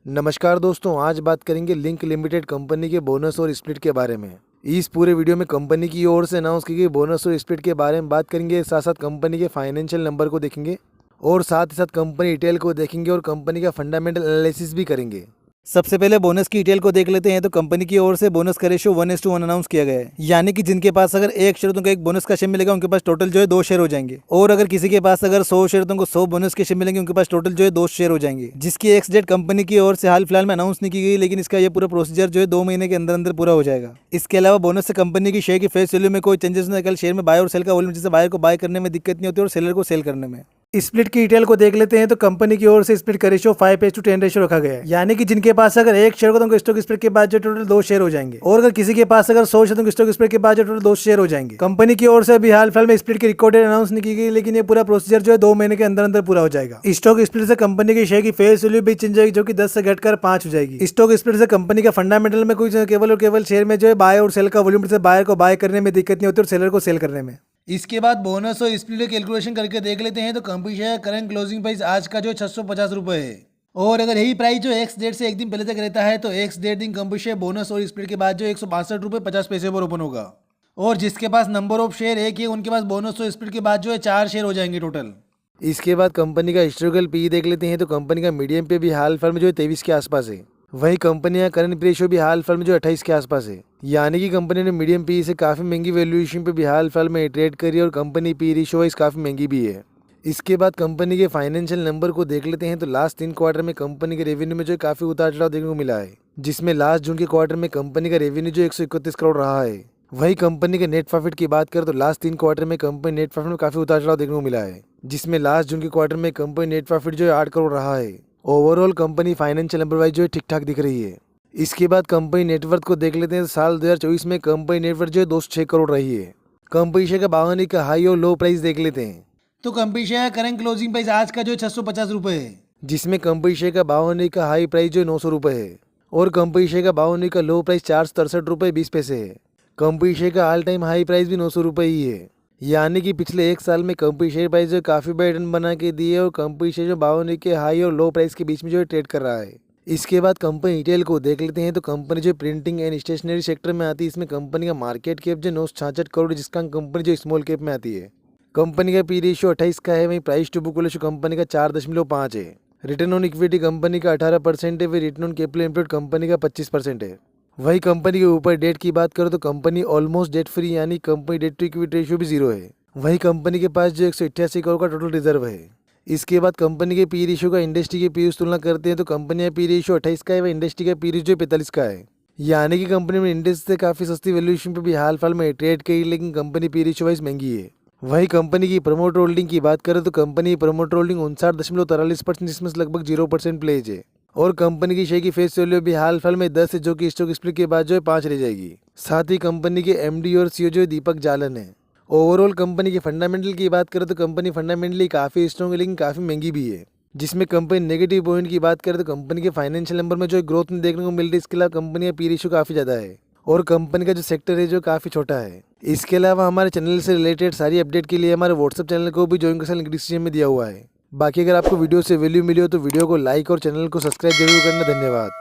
नमस्कार दोस्तों, आज बात करेंगे लिंक लिमिटेड कंपनी के बोनस और स्प्लिट के बारे में। इस पूरे वीडियो में कंपनी की ओर से अनाउंस की गई बोनस और स्प्लिट के बारे में बात करेंगे। साथ साथ कंपनी के फाइनेंशियल नंबर को देखेंगे और साथ ही साथ कंपनी डिटेल को देखेंगे और कंपनी का फंडामेंटल एनालिसिस भी करेंगे। सबसे पहले बोनस की डिटेल को देख लेते हैं। तो कंपनी की ओर से बोनस का रेशियो 1:1 अनाउंस किया गया है, यानी कि जिनके पास अगर 1 शेयर तो एक बोनस का शेयर मिलेगा, उनके पास टोटल जो है 2 शेयर हो जाएंगे। और अगर किसी के पास अगर 100 शेयर तो उनको 100 बोनस के शेयर मिलेंगे, उनके पास टोटल जो है 2 शेयर हो जाएंगे। जिसकी एक्स डेट कंपनी की ओर से हाल फिलहाल में अनाउंस नहीं की गई, लेकिन इसका ये पूरा प्रोसीजर जो है 2 महीने के अंदर अंदर पूरा हो जाएगा। इसके अलावा बोनस से कंपनी की शेयर की फेस वैल्यू में कोई चेंजेस नहीं। कल शेयर में बाय और सेल का वॉल्यूम, जिससे बायर को बाय करने में दिक्कत नहीं होती और सेलर को सेल करने में। स्प्लिट की डिटेल को देख लेते हैं। तो कंपनी की ओर से स्प्लिट का रेशियो 5:10 रेशियो रखा गया है, यानी कि जिनके पास अगर 1 शेयर को तो उनको स्टॉक स्प्लिट के बाद जो टोटल 2 शेयर हो जाएंगे। और अगर किसी के पास अगर 100 शेयर तो स्टॉक स्प्लिट के बाद जो टोटल 2 शेयर हो जाएंगे। कंपनी की ओर से अभी हाल फिलहाल में स्प्लिट की रिकॉर्ड डेट अनाउंस नहीं की गई, लेकिन ये पूरा प्रोसीजर जो है 2 महीने के अंदर अंदर पूरा हो जाएगा। स्टॉक स्प्लिट से कंपनी की शेयर की फेस वैल्यू भी चेंज जाएगी, जो कि 10 से घटकर 5 हो जाएगी। स्टॉक स्प्लिट से कंपनी का फंडामेंटल में कोई केवल और केवल शेयर में जो है बाय और सेल का वॉल्यूम, से बायर को बाय करने में दिक्कत नहीं होती और सेलर को सेल करने में। इसके बाद बोनस और स्प्लिट कैलकुलेशन करके देख लेते हैं। तो company share current closing price आज का जो 650 रुपये है। और अगर यही प्राइस जो एक्स डेट से एक दिन पहले तक रहता है, तो एक्स डेट दिन कंपनी शेयर बोनस और स्प्लिट के बाद जो 162.50 पर ओपन होगा। और जिसके पास नंबर ऑफ शेयर एक है, उनके पास बोनस और स्प्लिट के बाद जो है 4 शेयर हो जाएंगे टोटल। इसके बाद कंपनी का हिस्टोरिकल पी देख लेते हैं। तो कंपनी का मीडियम पे भी हाल फिलहाल में जो है 23 के आसपास है। वही कंपनी का करंट पी रेशियो भी हाल फिलहाल में जो 28 के आसपास है, यानी कि कंपनी ने मीडियम पी से काफ़ी महंगी वैल्यूएशन पे भी हाल फिलहाल में ट्रेड करी और कंपनी पी रेशियो वाइज काफ़ी महंगी भी है। इसके बाद कंपनी के फाइनेंशियल नंबर को देख लेते हैं। तो लास्ट 3 क्वार्टर में कंपनी के रेवेन्यू में जो काफ़ी उतार चढ़ाव देखने को मिला है, जिसमें लास्ट जून के क्वार्टर में कंपनी का रेवेन्यू जो 131 करोड़ रहा है। वही कंपनी के नेट प्रॉफिट की बात करें तो लास्ट 3 क्वार्टर में कंपनी नेट प्रॉफिट में काफ़ी उतार चढ़ाव देखने को मिला है, जिसमें लास्ट जून के क्वार्टर में कंपनी नेट प्रॉफिट जो है 8 करोड़ रहा है। Overall company financial number wise जो है ठीक ठाक दिख रही है। इसके बाद कंपनी नेटवर्थ को देख लेते हैं। तो साल 2024 में कंपनी नेटवर्थ जो है 206 करोड़ रही है। कंपनी शेयर का 52 का हाई और लो प्राइस देख लेते हैं। तो company share current closing price आज का जो 650 रुपये है, जिसमें कंपनी शेयर का 52 का हाई प्राइस जो 900 रुपये है और कंपनी शेयर का 52 का लो प्राइस 463.20 है। कंपनी शेयर का ऑल टाइम हाई प्राइस भी 900 रुपये ही है, यानी कि पिछले 1 साल में कंपनी शेयर प्राइस जो काफ़ी बड़े रिटर्न बना के दिए और कंपनी शेयर जो 52 के हाई और लो प्राइस के बीच में जो है ट्रेड कर रहा है। इसके बाद कंपनी डिटेल को देख लेते हैं। तो कंपनी जो प्रिंटिंग एंड स्टेशनरी सेक्टर में आती है, इसमें कंपनी का मार्केट कैप जो 966 करोड़, जिसका कंपनी जो स्मॉल कैप में आती है। कंपनी का पी रेशियो 28 का है। वहीं price to book ratio company का 4.5 है। रिटर्न ऑन इक्विटी कंपनी का 18% है। वही return on capital employed company का 25% है। वही कंपनी के ऊपर डेट की बात करो तो कंपनी ऑलमोस्ट डेट फ्री, यानी company debt to equity ratio भी 0 है। वही कंपनी के पास जो 188 करोड़ का टोटल रिजर्व है। इसके बाद कंपनी के पी रेशियो का इंडस्ट्री के पी से तुलना करते हैं तो कंपनी का पी रेशियो 28 का है। वह इंडस्ट्री का पी रेशियो 45 का है, यानी कि कंपनी में इंडस्ट्री से काफ़ी सस्ती वैल्यूएशन पे भी हाल फिलहाल में ट्रेड करी, लेकिन कंपनी पी रेशियो वाइज महंगी है। वही कंपनी की प्रमोटर होल्डिंग की बात करें तो कंपनी की प्रमोटर होल्डिंग 59.43%, जिसमें से लगभग 0% प्लेज है। और कंपनी की शेयर की फेस वैल्यू भी हाल फिलहाल में 10 है, जो कि स्टॉक स्प्लिट के बाद जो है 5 रह जाएगी। साथ ही कंपनी के एमडी और सीईओ जो है दीपक जालन है। ओवरऑल कंपनी के फंडामेंटल की बात करें तो कंपनी फंडामेंटली काफ़ी स्ट्रॉन्ग है, लेकिन काफ़ी महंगी भी है। जिसमें कंपनी नेगेटिव पॉइंट की बात करें तो कंपनी के फाइनेंशियल नंबर में जो ग्रोथ नहीं देखने को मिल रही। इसके अलावा कंपनी का पी रेशियो काफ़ी ज़्यादा है और कंपनी का जो सेक्टर है जो काफ़ी छोटा है। इसके अलावा हमारे चैनल से रिलेटेड सारी अपडेट के लिए हमारे व्हाट्सअप चैनल को भी ज्वाइन कर लिंक डिस्क्रिप्शन में दिया हुआ है। बाकी अगर आपको वीडियो से वैल्यू मिली हो तो वीडियो को लाइक और चैनल को सब्सक्राइब जरूर करना। धन्यवाद।